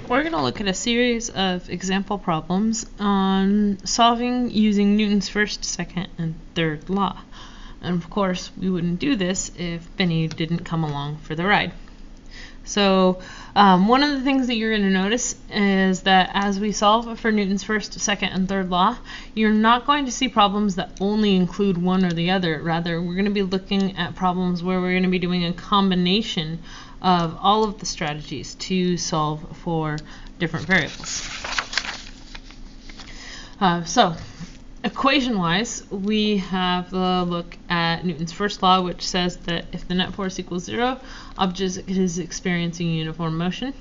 We're going to look at a series of example problems on solving using Newton's first, second, and third law. And of course, we wouldn't do this if Benny didn't come along for the ride. So one of the things that you're going to notice is that as we solve for Newton's first, second, and third law, you're not going to see problems that only include one or the other. Rather, we're going to be looking at problems where we're going to be doing a combination of all of the strategies to solve for different variables. So equation-wise, we have a look at Newton's first law, which says that if the net force equals 0, object is experiencing uniform motion.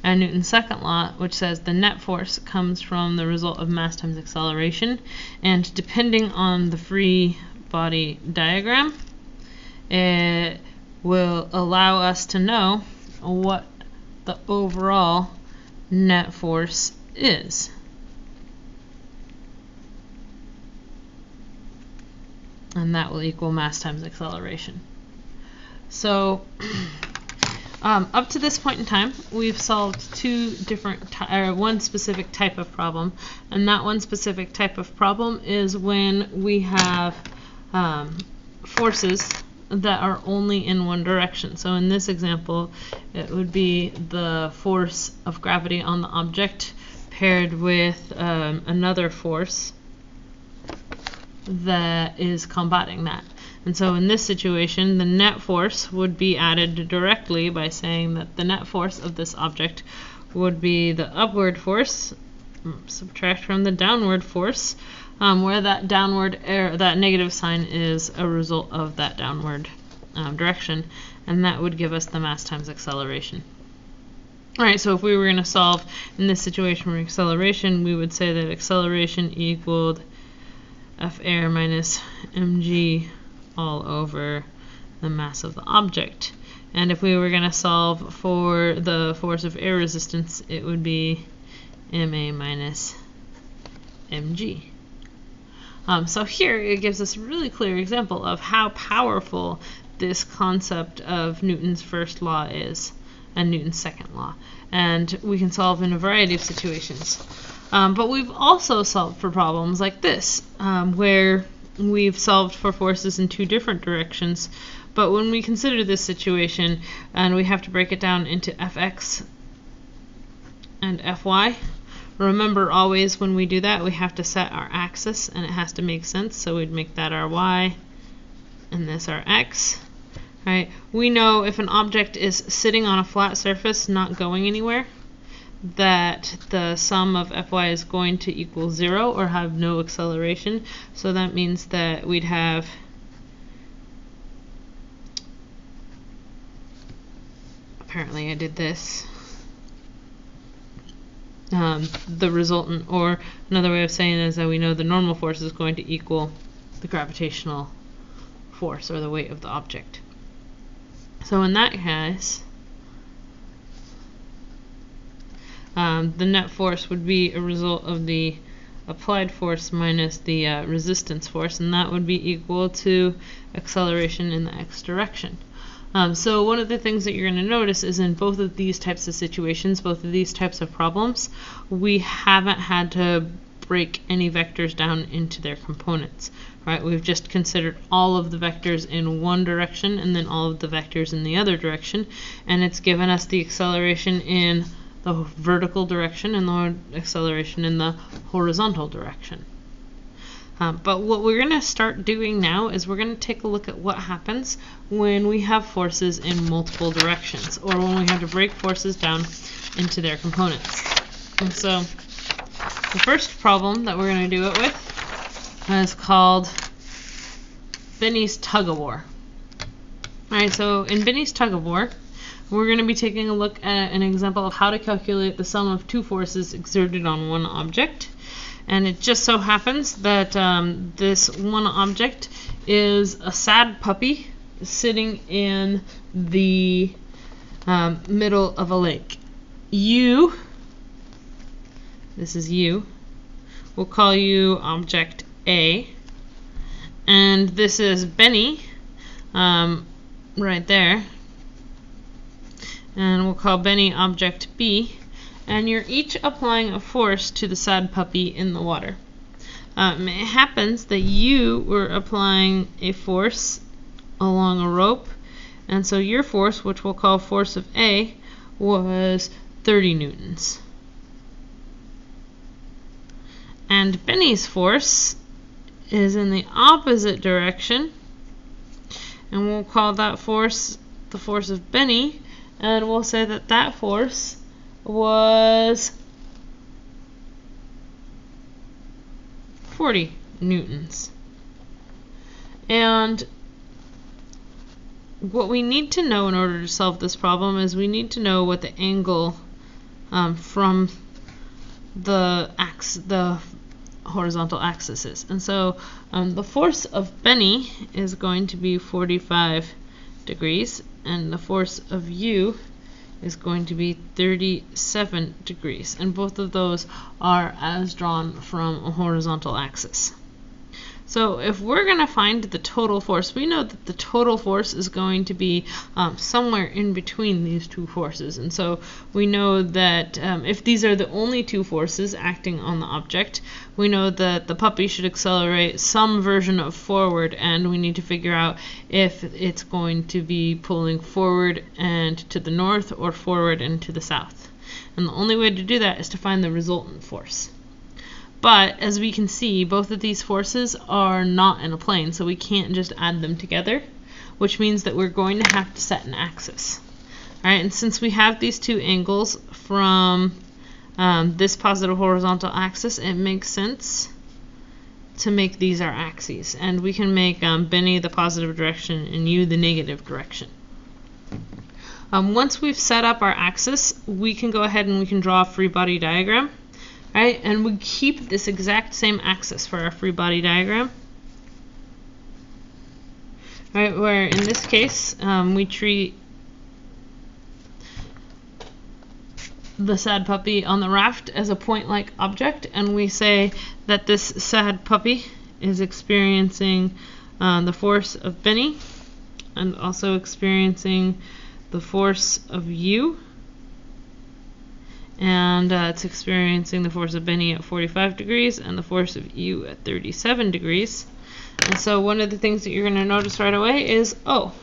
And Newton's second law, which says the net force comes from the result of mass times acceleration. And depending on the free body diagram, it will allow us to know what the overall net force is. And that will equal mass times acceleration. So up to this point in time, we've solved one specific type of problem, and that one specific type of problem is when we have forces that are only in one direction. So in this example, it would be the force of gravity on the object paired with another force that is combating that. And so in this situation, the net force would be added directly by saying that the net force of this object would be the upward force, subtract from the downward force, where that that negative sign is a result of that downward direction, and that would give us the mass times acceleration. Alright, so if we were going to solve in this situation for acceleration, we would say that acceleration equaled F air minus mg all over the mass of the object. And if we were going to solve for the force of air resistance, it would be ma minus mg. So here it gives us a really clear example of how powerful this concept of Newton's first law is and Newton's second law. And we can solve in a variety of situations. But we've also solved for problems like this, where we've solved for forces in two different directions. But when we consider this situation, and we have to break it down into fx and fy, remember always when we do that, we have to set our axis, and it has to make sense. So we'd make that our y, and this our x. Right? We know if an object is sitting on a flat surface, not going anywhere, that the sum of fy is going to equal 0 or have no acceleration. So that means that we'd have apparently I did this. The resultant, or another way of saying it is that we know the normal force is going to equal the gravitational force or the weight of the object. So in that case, the net force would be a result of the applied force minus the resistance force, and that would be equal to acceleration in the x direction. So one of the things that you're going to notice is in both of these types of situations, both of these types of problems, we haven't had to break any vectors down into their components. Right? We've just considered all of the vectors in one direction and then all of the vectors in the other direction, and it's given us the acceleration in the vertical direction and the acceleration in the horizontal direction. But what we're going to start doing now is we're going to take a look at what happens when we have forces in multiple directions, or when we have to break forces down into their components. And so the first problem that we're going to do it with is called Benny's tug-of-war. Alright, so in Benny's tug-of-war, we're going to be taking a look at an example of how to calculate the sum of two forces exerted on one object. And it just so happens that this one object is a sad puppy sitting in the middle of a lake. You, this is you, we'll call you object A, and this is Benny right there, and we'll call Benny object B, and you're each applying a force to the sad puppy in the water. It happens that you were applying a force along a rope, and so your force, which we'll call force of A, was 30 newtons. And Benny's force is in the opposite direction, and we'll call that force the force of Benny, and we'll say that that force was 40 newtons. And what we need to know in order to solve this problem is we need to know what the angle from the horizontal axis is. And so the force of Benny is going to be 45 degrees, and the force of you is going to be 37 degrees. And both of those are as drawn from a horizontal axis. So if we're going to find the total force, we know that the total force is going to be somewhere in between these two forces. And so we know that if these are the only two forces acting on the object, we know that the puppy should accelerate some version of forward, and we need to figure out if it's going to be pulling forward and to the north or forward and to the south. And the only way to do that is to find the resultant force. But as we can see, both of these forces are not in a plane, so we can't just add them together, which means that we're going to have to set an axis. All right, and since we have these two angles from this positive horizontal axis, it makes sense to make these our axes. And we can make Benny the positive direction and you the negative direction. Once we've set up our axis, we can go ahead and we can draw a free body diagram. Right, and we keep this exact same axis for our free body diagram. Right, where in this case we treat the sad puppy on the raft as a point-like object, and we say that this sad puppy is experiencing the force of Benny and also experiencing the force of you. And it's experiencing the force of Benny at 45 degrees and the force of you at 37 degrees. And so one of the things that you're going to notice right away is, oh,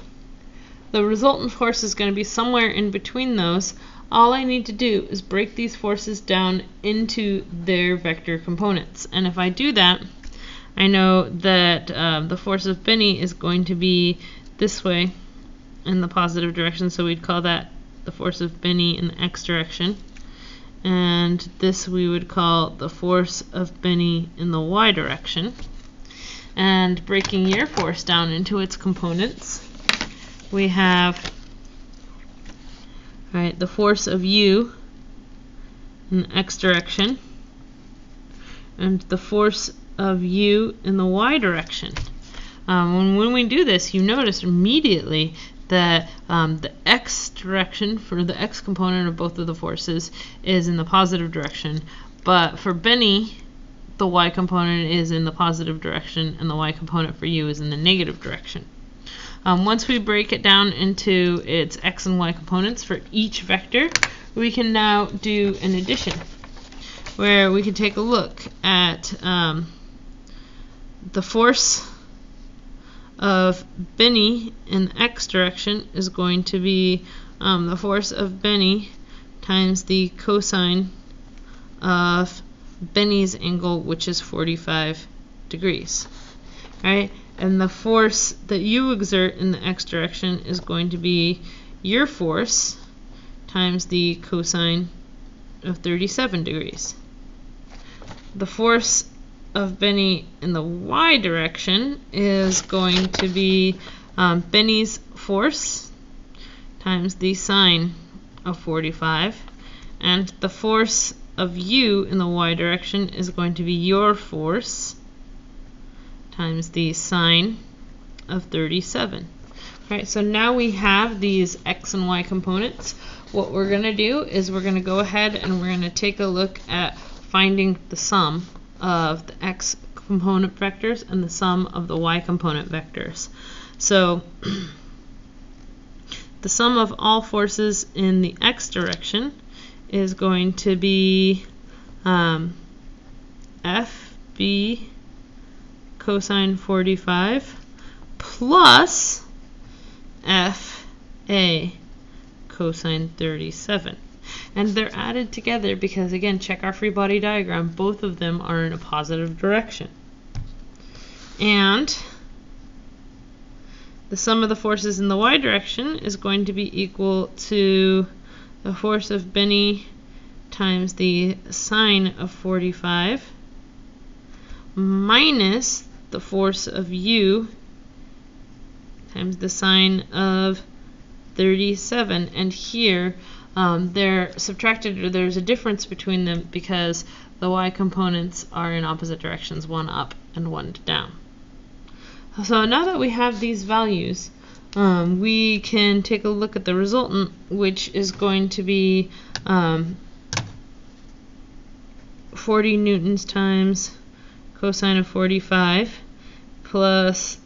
the resultant force is going to be somewhere in between those. All I need to do is break these forces down into their vector components. And if I do that, I know that the force of Benny is going to be this way in the positive direction, so we'd call that the force of Benny in the x direction. And this we would call the force of Benny in the y direction. And breaking your force down into its components, we have the force of you in the x direction and the force of you in the y direction. When we do this, you notice immediately that the x direction for the x component of both of the forces is in the positive direction, but for Benny, the y component is in the positive direction and the y component for you is in the negative direction. Once we break it down into its x and y components for each vector, we can now do an addition where we can take a look at the force of Benny in the x direction is going to be the force of Benny times the cosine of Benny's angle, which is 45 degrees. Right? And the force that you exert in the x direction is going to be your force times the cosine of 37 degrees. The force of Benny in the y direction is going to be Benny's force times the sine of 45, and the force of you in the y direction is going to be your force times the sine of 37. Alright, so now we have these x and y components. What we're going to do is we're going to go ahead and we're going to take a look at finding the sum of the x component vectors and the sum of the y component vectors. So the sum of all forces in the x direction is going to be FB cosine 45 plus FA cosine 37. And they're added together because, again, check our free body diagram, both of them are in a positive direction. And the sum of the forces in the y direction is going to be equal to the force of Benny times the sine of 45 minus the force of u times the sine of 37. And here they're subtracted, or there's a difference between them because the y components are in opposite directions, one up and one down. So now that we have these values, we can take a look at the resultant, which is going to be 40 newtons times cosine of 45 plus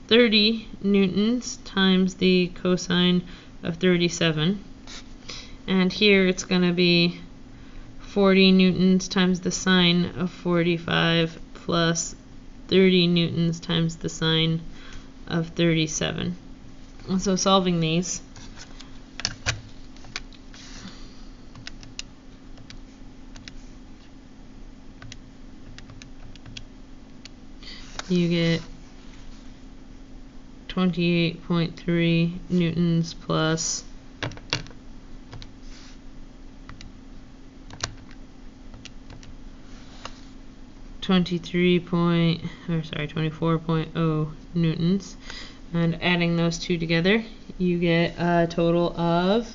30 newtons times the cosine of 37. And here it's going to be 40 newtons times the sine of 45 plus 30 newtons times the sine of 37. And so solving these, you get 28.3 newtons plus 24.0 newtons, and adding those two together you get a total of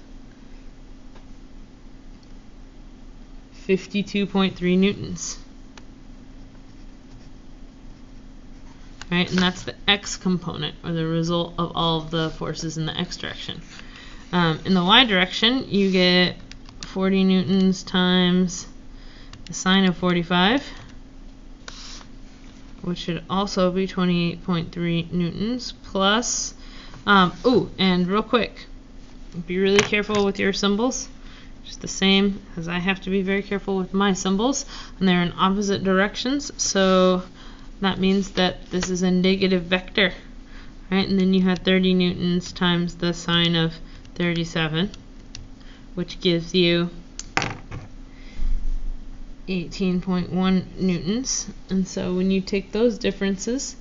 52.3 newtons. Right, and that's the x component, or the result of all of the forces in the x direction. In the y direction you get 40 newtons times the sine of 45, which should also be 28.3 newtons, plus, and real quick, be really careful with your symbols, just the same as I have to be very careful with my symbols, and they're in opposite directions, so that means that this is a negative vector, right? And then you have 30 newtons times the sine of 37, which gives you 18.1 newtons. And so when you take those differences,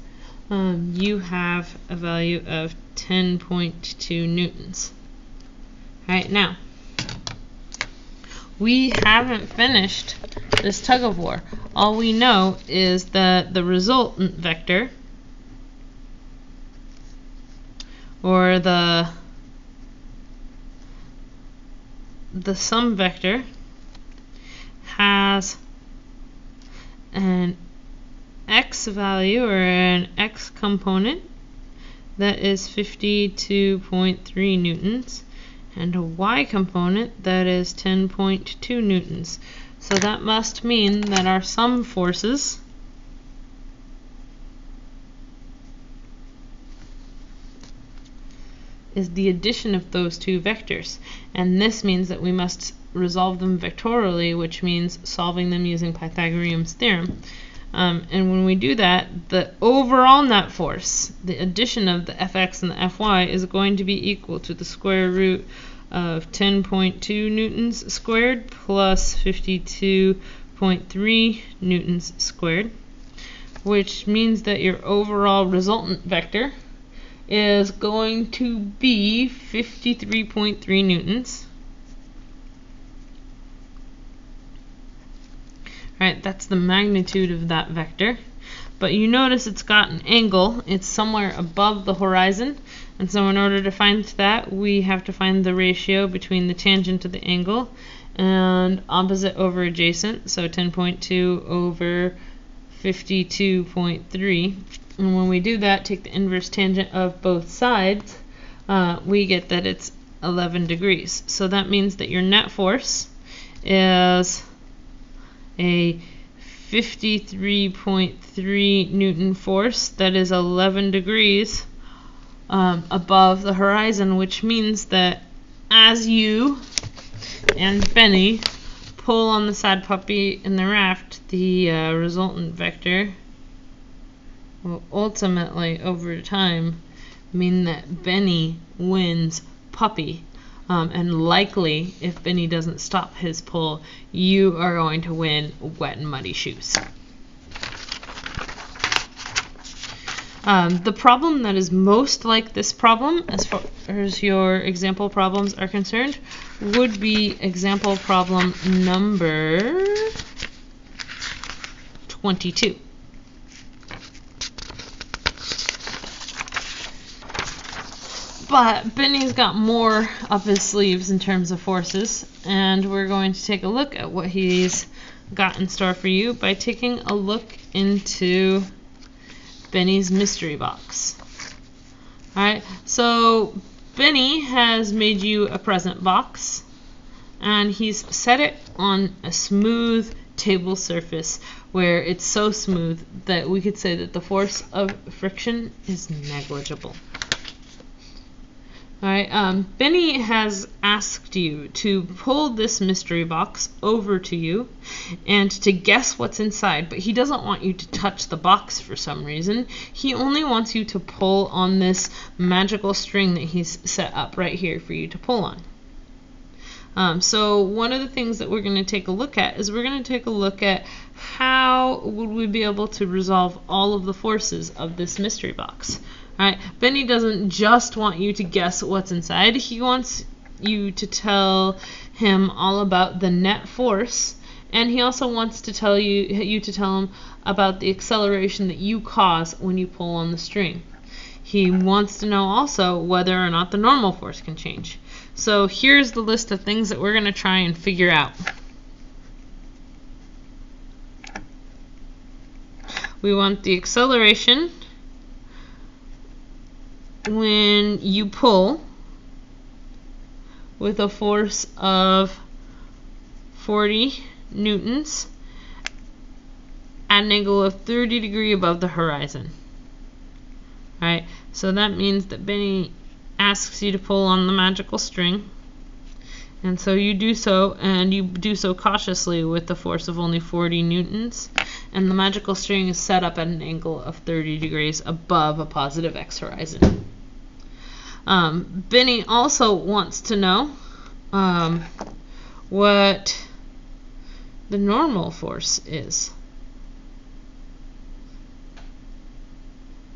you have a value of 10.2 newtons. Right, now we haven't finished this tug of war. All we know is that the resultant vector, or the sum vector, has an x value, or an x component, that is 52.3 newtons, and a y component that is 10.2 newtons. So that must mean that our sum forces is the addition of those two vectors, and this means that we must resolve them vectorially, which means solving them using Pythagorean's theorem. And when we do that, the overall net force, the addition of the Fx and the Fy, is going to be equal to the square root of 10.2 newtons squared plus 52.3 newtons squared, which means that your overall resultant vector is going to be 53.3 newtons. Right, that's the magnitude of that vector. But you notice it's got an angle. It's somewhere above the horizon. And so in order to find that, we have to find the ratio between the tangent to the angle and opposite over adjacent. So 10.2 over 52.3. And when we do that, take the inverse tangent of both sides, we get that it's 11 degrees. So that means that your net force is a 53.3 Newton force that is 11 degrees above the horizon, which means that as you and Benny pull on the sad puppy in the raft, the resultant vector will ultimately, over time, mean that Benny wins puppy. And likely, if Benny doesn't stop his pull, you are going to win wet and muddy shoes. The problem that is most like this problem, as far as your example problems are concerned, would be example problem number 22. But Benny's got more up his sleeves in terms of forces, and we're going to take a look at what he's got in store for you by taking a look into Benny's mystery box. Alright, so Benny has made you a present box, and he's set it on a smooth table surface where it's so smooth that we could say that the force of friction is negligible. Alright, Benny has asked you to pull this mystery box over to you and to guess what's inside, but he doesn't want you to touch the box for some reason. He only wants you to pull on this magical string that he's set up right here for you to pull on. So one of the things that we're going to take a look at is we're going to take a look at how would we be able to resolve all of the forces of this mystery box. Alright, Benny doesn't just want you to guess what's inside. He wants you to tell him all about the net force, and he also wants to tell you to tell him about the acceleration that you cause when you pull on the string. He wants to know also whether or not the normal force can change. So here's the list of things that we're going to try and figure out. We want the acceleration when you pull with a force of 40 newtons at an angle of 30 degrees above the horizon. Alright, so that means that Benny asks you to pull on the magical string, and so you do so, and you do so cautiously with the force of only 40 newtons, and the magical string is set up at an angle of 30 degrees above a positive x horizon. Benny also wants to know what the normal force is.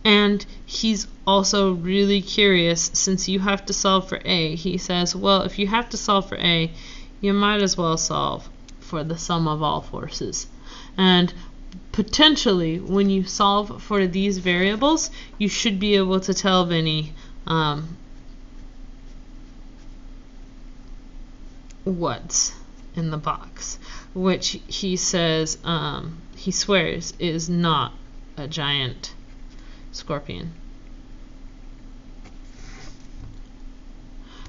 And he's also really curious, since you have to solve for A. He says, well, if you have to solve for A, you might as well solve for the sum of all forces. And potentially, when you solve for these variables, you should be able to tell Benny what's in the box, which he says, he swears, is not a giant scorpion.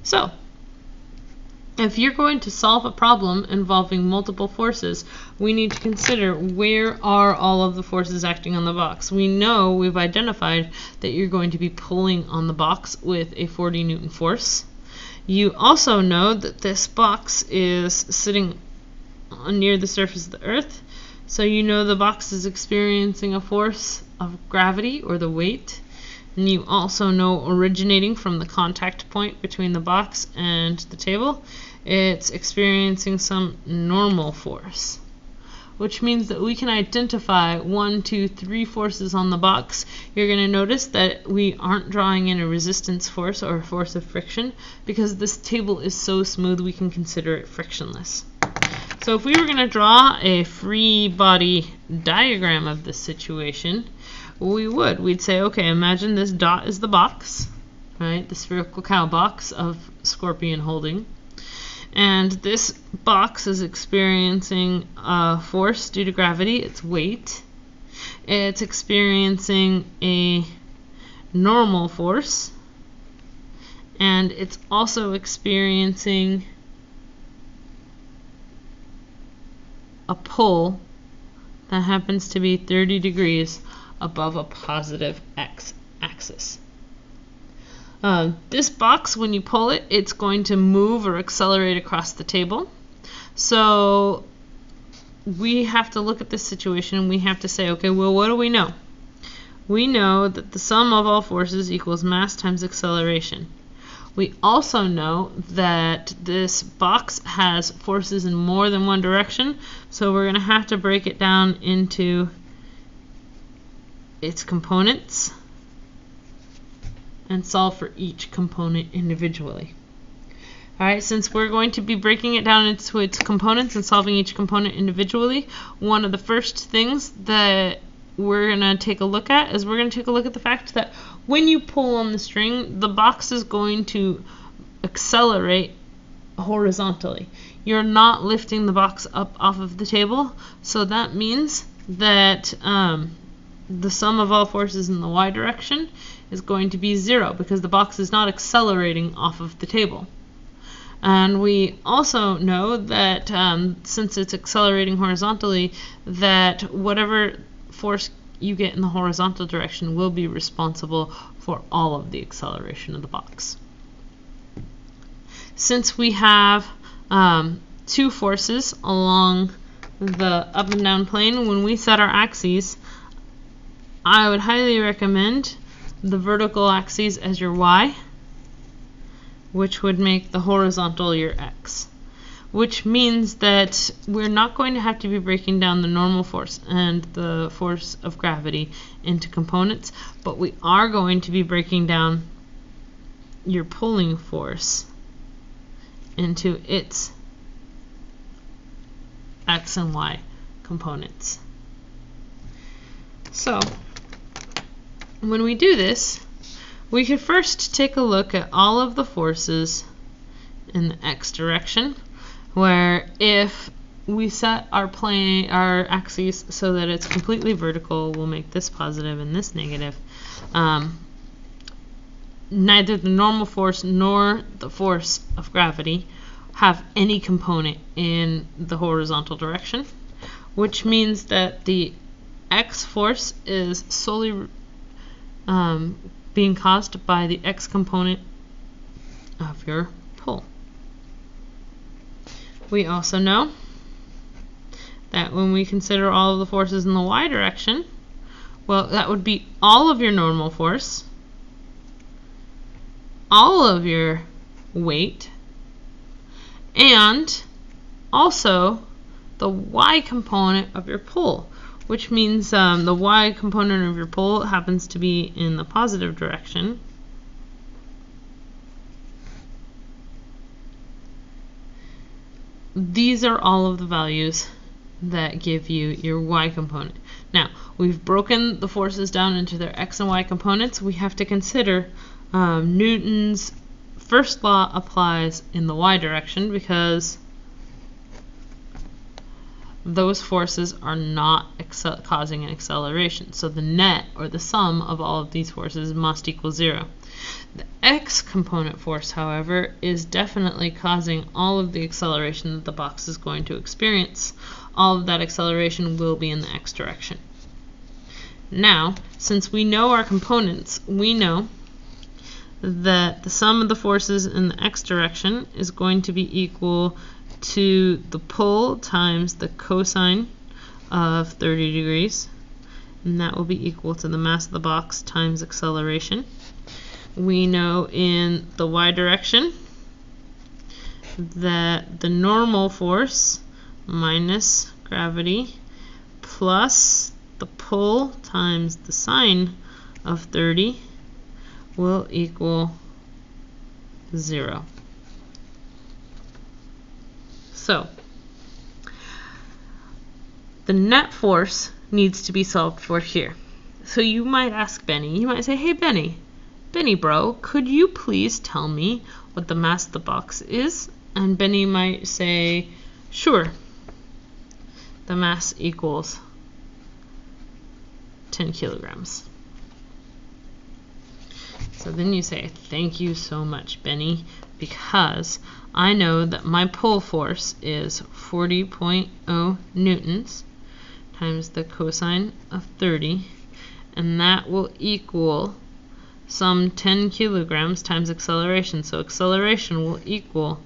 So, if you're going to solve a problem involving multiple forces, we need to consider where are all of the forces acting on the box. We know, we've identified that you're going to be pulling on the box with a 40 Newton force. You also know that this box is sitting near the surface of the Earth, so you know the box is experiencing a force of gravity, or the weight. And you also know, originating from the contact point between the box and the table, it's experiencing some normal force, which means that we can identify 1, 2, 3 forces on the box. You're going to notice that we aren't drawing in a resistance force or a force of friction, because this table is so smooth we can consider it frictionless. So if we were going to draw a free body diagram of this situation, we'd say, okay, imagine this dot is the box, right, the spherical cow box of Scorpion Holding. And this box is experiencing a force due to gravity, its weight. It's experiencing a normal force, and it's also experiencing a pull that happens to be 30 degrees above a positive x-axis. This box, when you pull it, it's going to move or accelerate across the table. So we have to look at this situation and we have to say, okay, well, what do we know? We know that the sum of all forces equals mass times acceleration. We also know that this box has forces in more than one direction, so we're going to have to break it down into its components and solve for each component individually. Alright, since we're going to be breaking it down into its components and solving each component individually, one of the first things that we're going to take a look at is we're going to take a look at the fact that when you pull on the string, the box is going to accelerate horizontally. You're not lifting the box up off of the table, so that means that the sum of all forces in the y direction is going to be 0 because the box is not accelerating off of the table. And we also know that since it's accelerating horizontally, that whatever force you get in the horizontal direction will be responsible for all of the acceleration of the box. Since we have two forces along the up and down plane, when we set our axes, I would highly recommend the vertical axis as your y, which would make the horizontal your x, which means that we're not going to have to be breaking down the normal force and the force of gravity into components, but we are going to be breaking down your pulling force into its x and y components. So when we do this, we could first take a look at all of the forces in the x direction, where if we set our axes so that it's completely vertical, we'll make this positive and this negative. Neither the normal force nor the force of gravity have any component in the horizontal direction, which means that the x force is solely being caused by the x component of your pull. We also know that when we consider all of the forces in the y direction, well, that would be all of your normal force, all of your weight, and also the y component of your pull, which means the y component of your pull happens to be in the positive direction. These are all of the values that give you your y component. Now, we've broken the forces down into their x and y components. We have to consider Newton's first law applies in the y direction because those forces are not causing an acceleration. So the net, or the sum, of all of these forces must equal 0. The x component force, however, is definitely causing all of the acceleration that the box is going to experience. All of that acceleration will be in the x direction. Now, since we know our components, we know that the sum of the forces in the x direction is going to be equal to the pull times the cosine of 30 degrees, and that will be equal to the mass of the box times acceleration. We know in the y direction that the normal force minus gravity plus the pull times the sine of 30 will equal 0. So the net force needs to be solved for here. So you might ask Benny, you might say, hey Benny bro, could you please tell me what the mass of the box is? And Benny might say, sure, the mass equals 10 kilograms. So then you say, thank you so much, Benny, because I know that my pull force is 40.0 newtons times the cosine of 30, and that will equal some 10 kilograms times acceleration. So acceleration will equal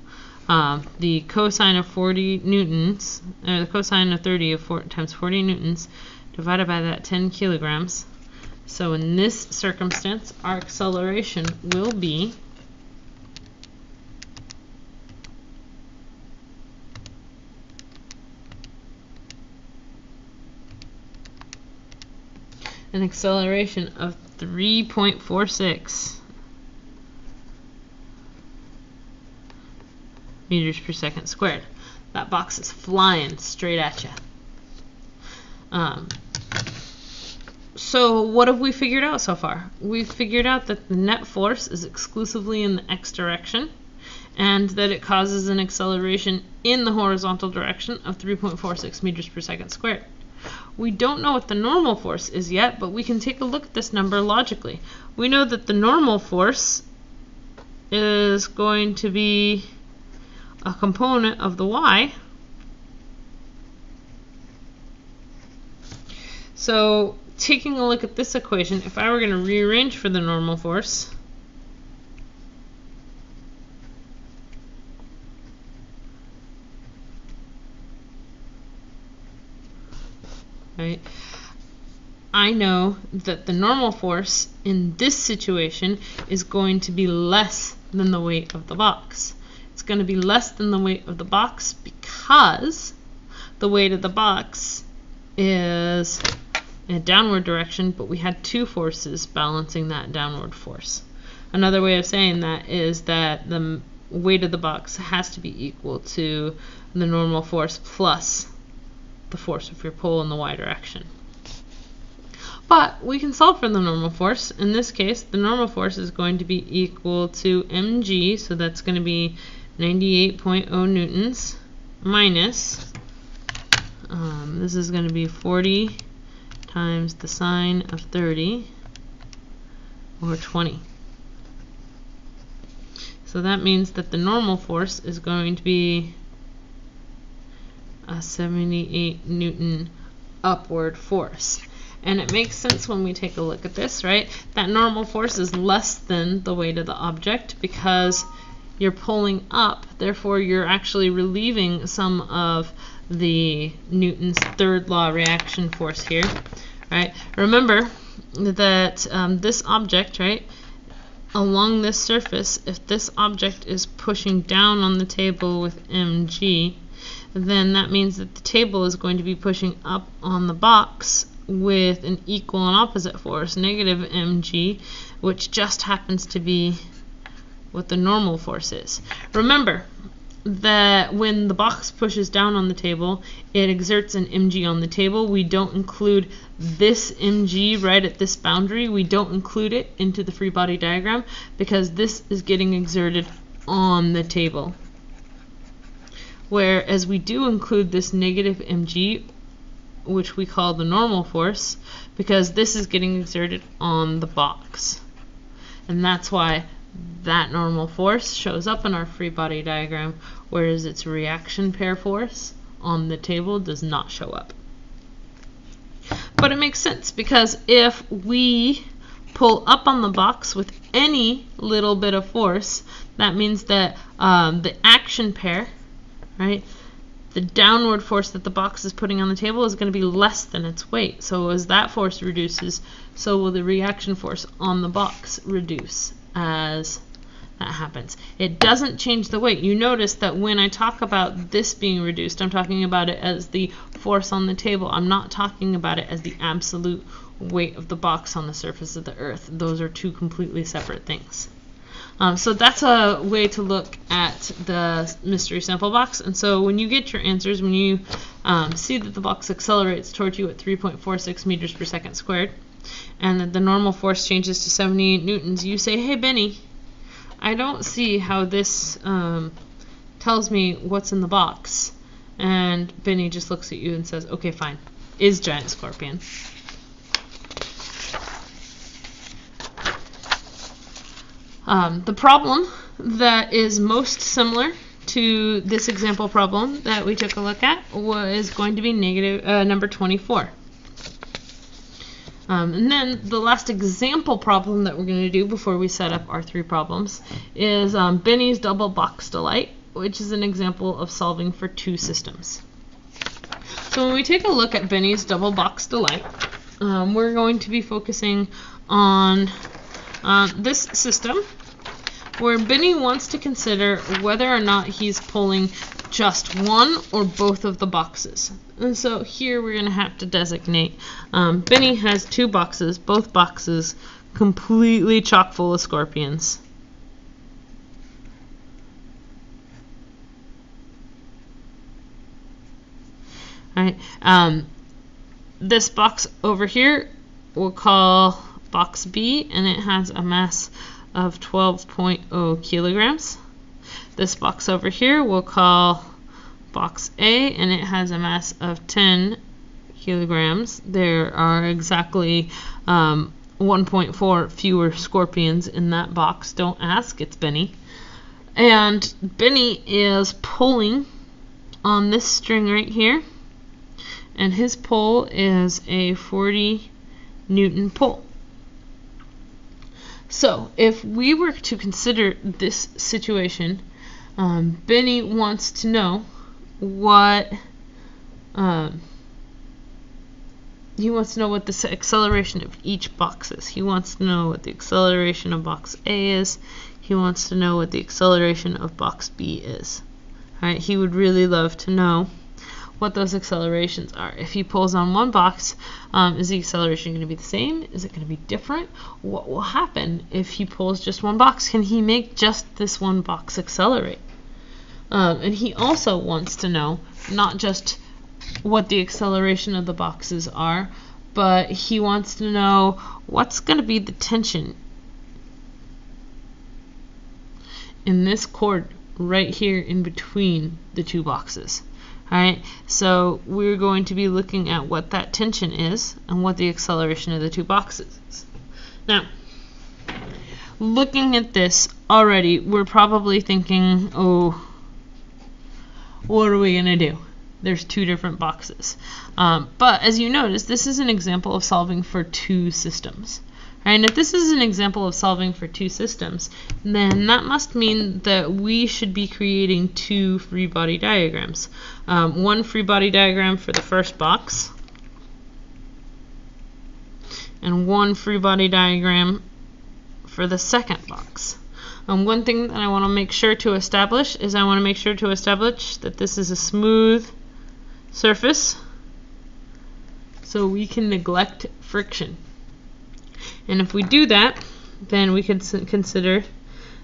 the cosine of 40 newtons, the cosine of 30 times 40 newtons divided by that 10 kilograms. So in this circumstance, our acceleration will be an acceleration of 3.46 meters per second squared. That box is flying straight at you. So what have we figured out so far? We've figured out that the net force is exclusively in the x direction, and that it causes an acceleration in the horizontal direction of 3.46 meters per second squared. We don't know what the normal force is yet, but we can take a look at this number logically. We know that the normal force is going to be a component of the y. So taking a look at this equation, if I were going to rearrange for the normal force, right, I know that the normal force in this situation is going to be less than the weight of the box. It's going to be less than the weight of the box because the weight of the box is in a downward direction, but we had two forces balancing that downward force. Another way of saying that is that the weight of the box has to be equal to the normal force plus the force of your pull in the y direction. But we can solve for the normal force. In this case, the normal force is going to be equal to mg, so that's going to be 98.0 newtons minus, this is going to be 40 times the sine of 30 over 20. So that means that the normal force is going to be a 78 Newton upward force. And it makes sense when we take a look at this, right? That normal force is less than the weight of the object because you're pulling up, therefore you're actually relieving some of the Newton's third law reaction force here, right? Remember that this object, right, along this surface, if this object is pushing down on the table with mg, then that means that the table is going to be pushing up on the box with an equal and opposite force, negative mg, which just happens to be what the normal force is. Remember that when the box pushes down on the table, it exerts an mg on the table. We don't include this mg right at this boundary. We don't include it into the free body diagram because this is getting exerted on the table. Whereas we do include this negative mg, which we call the normal force, because this is getting exerted on the box. And that's why that normal force shows up in our free body diagram, whereas its reaction pair force on the table does not show up. But it makes sense because if we pull up on the box with any little bit of force, that means that the action pair, right, the downward force that the box is putting on the table is going to be less than its weight. So as that force reduces, so will the reaction force on the box reduce as that happens. It doesn't change the weight. You notice that when I talk about this being reduced, I'm talking about it as the force on the table. I'm not talking about it as the absolute weight of the box on the surface of the earth. Those are two completely separate things. So that's a way to look at the mystery sample box. And so when you get your answers, when you see that the box accelerates towards you at 3.46 meters per second squared, and that the normal force changes to 78 newtons, you say, hey, Benny, I don't see how this tells me what's in the box. And Benny just looks at you and says, okay, fine, is giant scorpion. The problem that is most similar to this example problem that we took a look at is going to be number 24. And then the last example problem that we're going to do before we set up our three problems is Benny's double box delight, which is an example of solving for two systems. So when we take a look at Benny's double box delight, we're going to be focusing on this system where Benny wants to consider whether or not he's pulling just one or both of the boxes. And so here we're going to have to designate. Benny has two boxes, both boxes completely chock full of scorpions. All right. This box over here we'll call box B, and it has a mass of 12.0 kilograms. This box over here we'll call box A, and it has a mass of 10 kilograms. There are exactly 1.4 fewer scorpions in that box. Don't ask, it's Benny. And Benny is pulling on this string right here, and his pull is a 40 Newton pull. So if we were to consider this situation, Benny wants to know what he wants to know what the acceleration of each box is. He wants to know what the acceleration of box A is. He wants to know what the acceleration of box B is. All right, he would really love to know what those accelerations are. If he pulls on one box, is the acceleration going to be the same? Is it going to be different? What will happen if he pulls just one box? Can he make just this one box accelerate? And he also wants to know not just what the acceleration of the boxes are, but he wants to know what's going to be the tension in this cord right here in between the two boxes. Alright, so we're going to be looking at what that tension is and what the acceleration of the two boxes is. Now, looking at this already, we're probably thinking, oh, what are we going to do? There's two different boxes. But as you notice, this is an example of solving for two systems. And if this is an example of solving for two systems, then that must mean that we should be creating two free body diagrams. One free body diagram for the first box, and one free body diagram for the second box. One thing that I want to make sure to establish is that this is a smooth surface, so we can neglect friction. And if we do that, then we could consider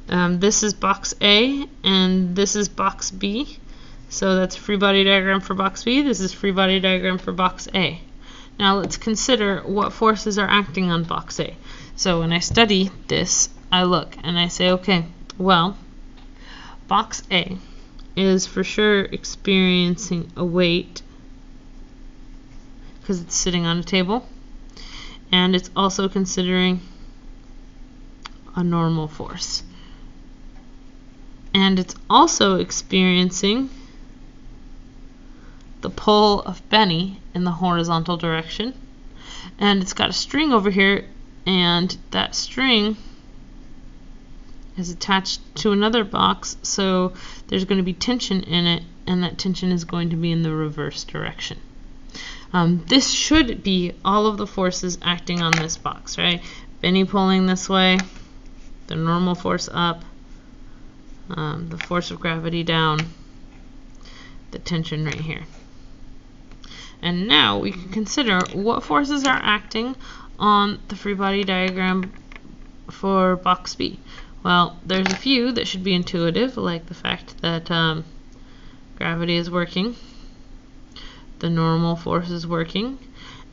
this is box A and this is box B. So that's free body diagram for box B. This is free body diagram for box A. Now let's consider what forces are acting on box A. So when I study this, I look and I say, okay, well, box A is for sure experiencing a weight because it's sitting on a table. And it's also considering a normal force. And it's also experiencing the pull of Benny in the horizontal direction. And it's got a string over here, and that string is attached to another box, so there's going to be tension in it, and that tension is going to be in the reverse direction. This should be all of the forces acting on this box, right? Benny pulling this way, the normal force up, the force of gravity down, the tension right here. And now we can consider what forces are acting on the free body diagram for box B. Well, there's a few that should be intuitive, like the fact that gravity is working, the normal force is working,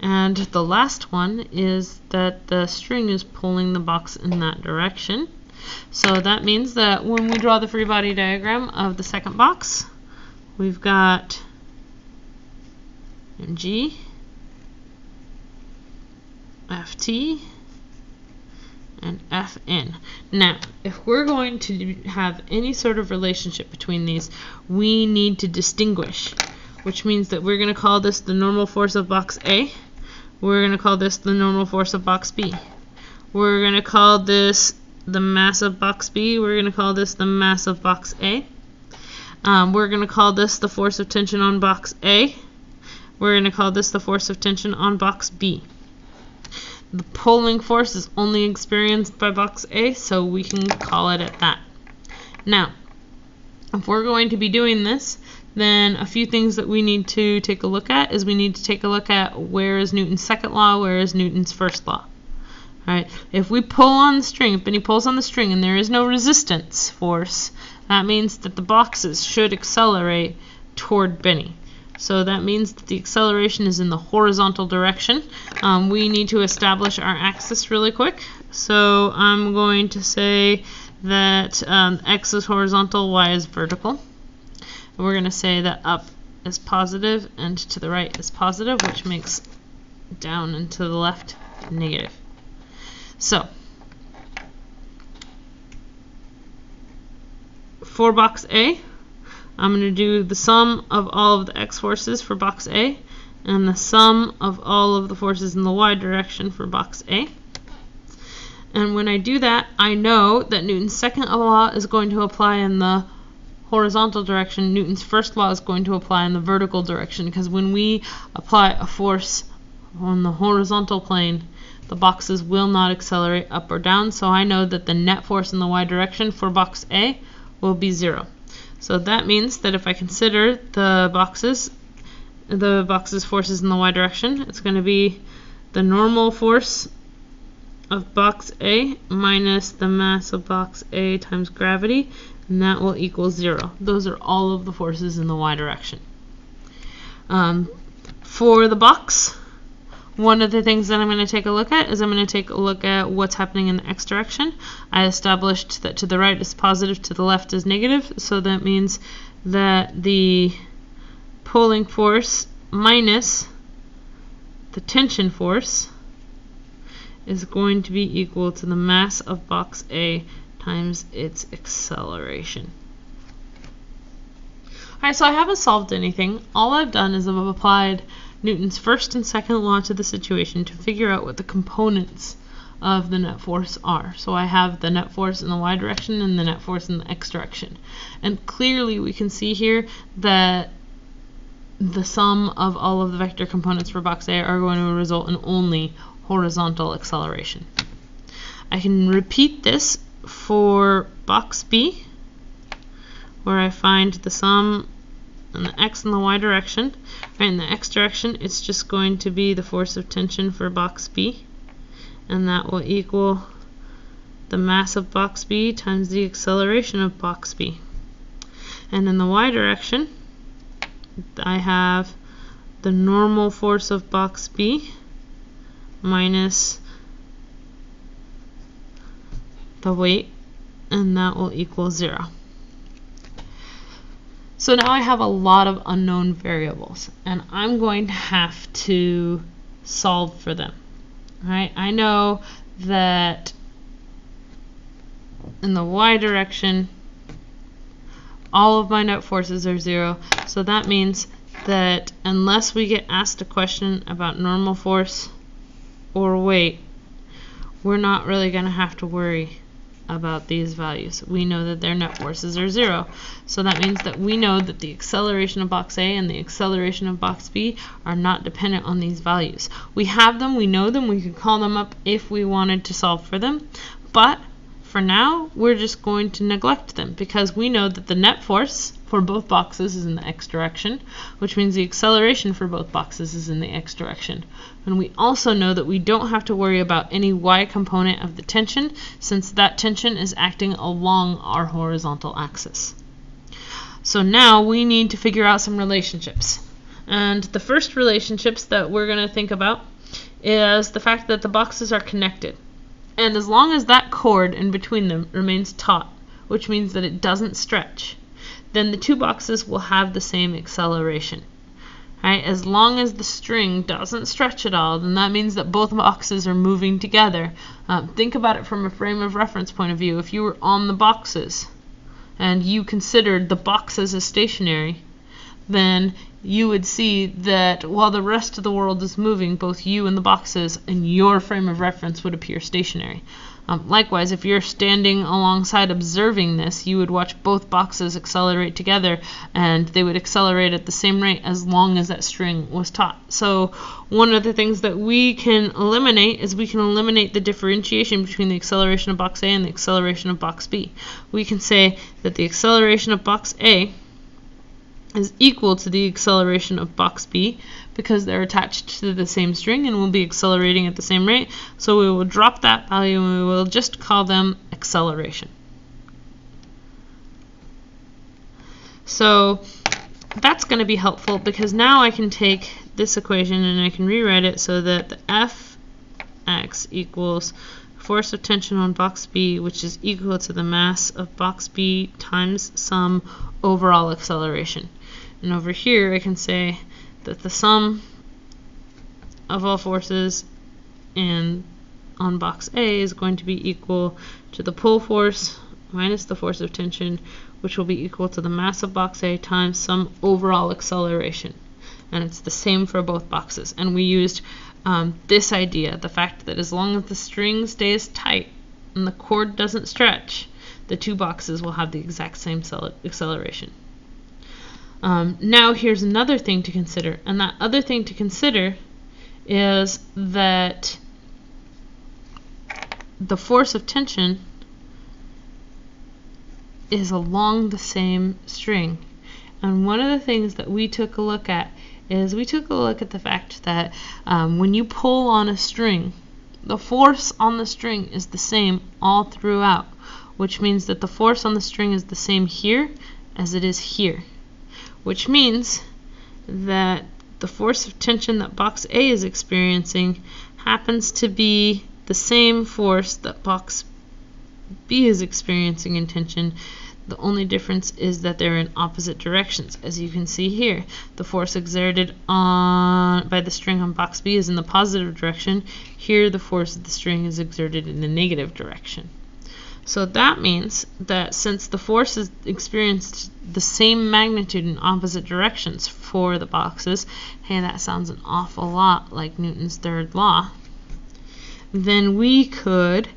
and the last one is that the string is pulling the box in that direction. So that means that when we draw the free body diagram of the second box, we've got mg, ft, and Fn. Now, if we're going to have any sort of relationship between these, we need to distinguish, which means that we're going to call this the normal force of box A. We're going to call this the normal force of box B. We're going to call this the mass of box B. We're going to call this the mass of box A. We're going to call this the force of tension on box A. We're going to call this the force of tension on box B. The pulling force is only experienced by box A, so we can call it at that. Now, if we're going to be doing this, then a few things that we need to take a look at is we need to take a look at where is Newton's second law, where is Newton's first law. Alright, if we pull on the string, if Benny pulls on the string and there is no resistance force, that means that the boxes should accelerate toward Benny. So that means that the acceleration is in the horizontal direction. We need to establish our axis really quick. So I'm going to say that x is horizontal, y is vertical. And we're going to say that up is positive and to the right is positive, which makes down and to the left negative. So for box A, I'm going to do the sum of all of the x forces for box A and the sum of all of the forces in the y direction for box A. And when I do that, I know that Newton's second law is going to apply in the horizontal direction. Newton's first law is going to apply in the vertical direction, because when we apply a force on the horizontal plane, the boxes will not accelerate up or down. So I know that the net force in the y direction for box A will be 0. So that means that if I consider the boxes forces in the y direction, it's going to be the normal force of box A minus the mass of box A times gravity, and that will equal 0. Those are all of the forces in the y direction. For the box, one of the things that I'm going to take a look at is I'm going to take a look at what's happening in the x direction. I established that to the right is positive, to the left is negative, so that means that the pulling force minus the tension force is going to be equal to the mass of box A times its acceleration. Alright, so I haven't solved anything. All I've done is I've applied Newton's first and second law to the situation to figure out what the components of the net force are. So I have the net force in the y direction and the net force in the x direction. And clearly we can see here that the sum of all of the vector components for box A are going to result in only horizontal acceleration. I can repeat this for box B, where I find the sum in the x and the y direction. Right, in the x direction, it's just going to be the force of tension for box B, and that will equal the mass of box B times the acceleration of box B. And in the y direction, I have the normal force of box B minus the weight, and that will equal 0. So now I have a lot of unknown variables, and I'm going to have to solve for them. Right? I know that in the y direction, all of my net forces are 0, so that means that unless we get asked a question about normal force or weight, we're not really going to have to worry about these values. We know that their net forces are 0. So that means that we know that the acceleration of box A and the acceleration of box B are not dependent on these values. We have them, we know them, we could call them up if we wanted to solve for them, but for now we're just going to neglect them because we know that the net force for both boxes is in the x direction, which means the acceleration for both boxes is in the x direction. And we also know that we don't have to worry about any y component of the tension, since that tension is acting along our horizontal axis. So now we need to figure out some relationships. And the first relationships that we're going to think about is the fact that the boxes are connected. And as long as that cord in between them remains taut, which means that it doesn't stretch, then the two boxes will have the same acceleration. Right? As long as the string doesn't stretch at all, then that means that both boxes are moving together. Think about it from a frame of reference point of view. If you were on the boxes and you considered the boxes as stationary, then you would see that while the rest of the world is moving, both you and the boxes and your frame of reference would appear stationary. Likewise, if you're standing alongside observing this, you would watch both boxes accelerate together, and they would accelerate at the same rate as long as that string was taut. So one of the things that we can eliminate is we can eliminate the differentiation between the acceleration of box A and the acceleration of box B. We can say that the acceleration of box A is equal to the acceleration of box B because they're attached to the same string and will be accelerating at the same rate. So we will drop that value and we will just call them acceleration. So that's going to be helpful because now I can take this equation and I can rewrite it so that the Fx equals force of tension on box B, which is equal to the mass of box B times some overall acceleration. And over here I can say that the sum of all forces on box A is going to be equal to the pull force minus the force of tension, which will be equal to the mass of box A times some overall acceleration. And it's the same for both boxes. And we used this idea, the fact that as long as the string stays tight and the cord doesn't stretch, the two boxes will have the exact same acceleration. Now here's another thing to consider, and that other thing to consider is that the force of tension is along the same string. And one of the things that we took a look at is we took a look at the fact that when you pull on a string, the force on the string is the same all throughout, which means that the force on the string is the same here as it is here, which means that the force of tension that box A is experiencing happens to be the same force that box B is experiencing in tension. The only difference is that they're in opposite directions. As you can see here, the force exerted by the string on box B is in the positive direction. Here, the force of the string is exerted in the negative direction. So that means that since the force is experienced the same magnitude in opposite directions for the boxes, hey, that sounds an awful lot like Newton's third law, then we could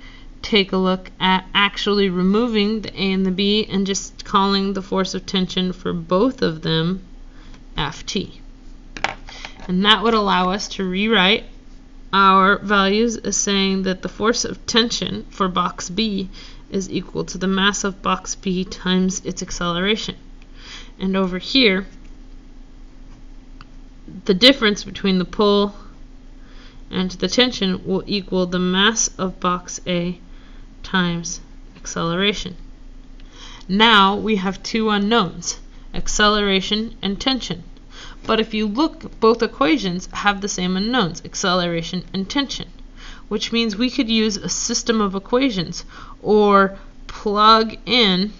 take a look at actually removing the A and the B and just calling the force of tension for both of them Ft. And that would allow us to rewrite our values as saying that the force of tension for box B is equal to the mass of box B times its acceleration. And over here, the difference between the pull and the tension will equal the mass of box A times acceleration. Now we have two unknowns, acceleration and tension. But if you look, both equations have the same unknowns, acceleration and tension, which means we could use a system of equations or plug in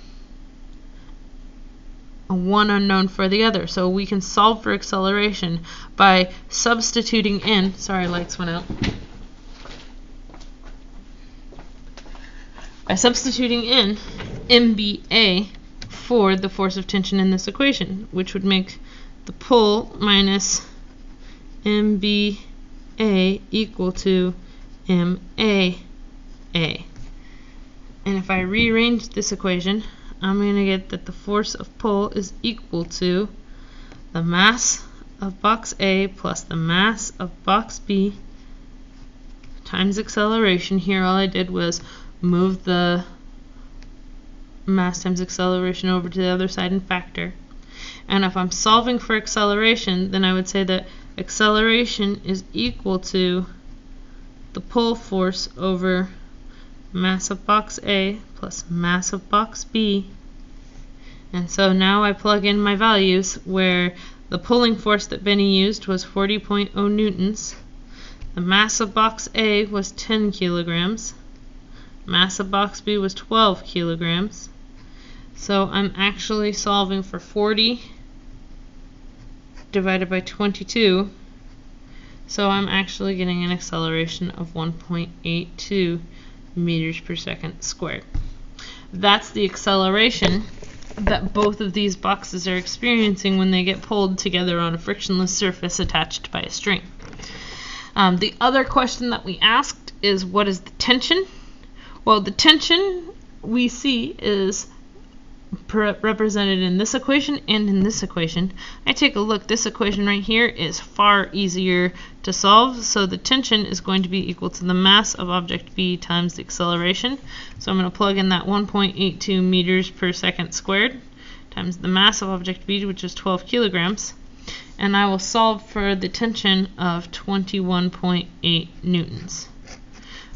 one unknown for the other. So we can solve for acceleration by substituting in, sorry, lights went out. By substituting in MBA for the force of tension in this equation, which would make the pull minus MBA equal to MAA. And if I rearrange this equation, I'm going to get that the force of pull is equal to the mass of box A plus the mass of box B times acceleration. Here all I did was move the mass times acceleration over to the other side and factor. And if I'm solving for acceleration, then I would say that acceleration is equal to the pull force over mass of box A plus mass of box B. And so now I plug in my values where the pulling force that Benny used was 40.0 newtons. The mass of box A was 10 kilograms. Mass of box B was 12 kilograms. So I'm actually solving for 40 divided by 22. So I'm actually getting an acceleration of 1.82 meters per second squared. That's the acceleration that both of these boxes are experiencing when they get pulled together on a frictionless surface attached by a string. The other question that we asked is, what is the tension? Well, the tension we see is represented in this equation and in this equation. I take a look, this equation right here is far easier to solve, so the tension is going to be equal to the mass of object B times the acceleration. So I'm going to plug in that 1.82 meters per second squared times the mass of object B, which is 12 kilograms, and I will solve for the tension of 21.8 newtons.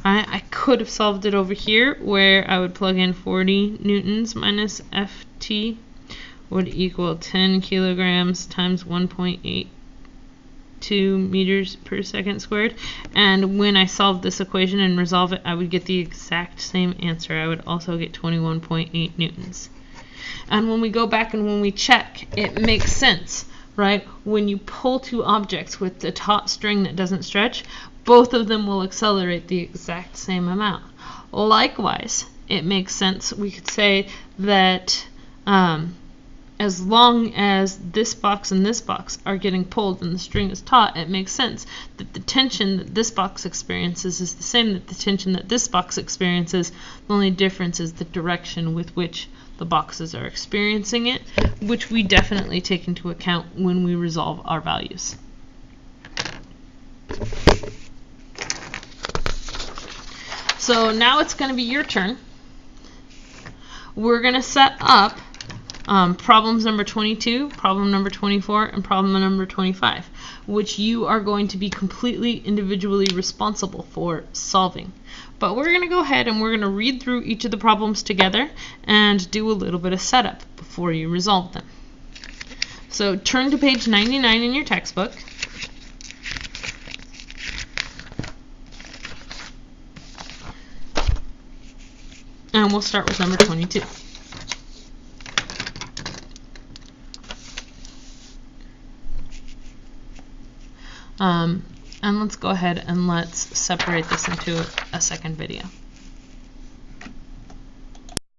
I could have solved it over here, where I would plug in 40 newtons minus Ft would equal 10 kilograms times 1.82 meters per second squared. And when I solve this equation and resolve it, I would get the exact same answer. I would also get 21.8 newtons. And when we go back and when we check, it makes sense, right? When you pull two objects with the taut string that doesn't stretch, both of them will accelerate the exact same amount. Likewise, it makes sense. We could say that as long as this box and this box are getting pulled and the string is taut, it makes sense that the tension that this box experiences is the same as the tension that this box experiences. The only difference is the direction with which the boxes are experiencing it, which we definitely take into account when we resolve our values. So now it's going to be your turn. We're going to set up problems number 22, problem number 24, and problem number 25, which you are going to be completely individually responsible for solving. But we're going to go ahead and we're going to read through each of the problems together and do a little bit of setup before you resolve them. So turn to page 99 in your textbook. And we'll start with number 22. And let's go ahead and let's separate this into a second video.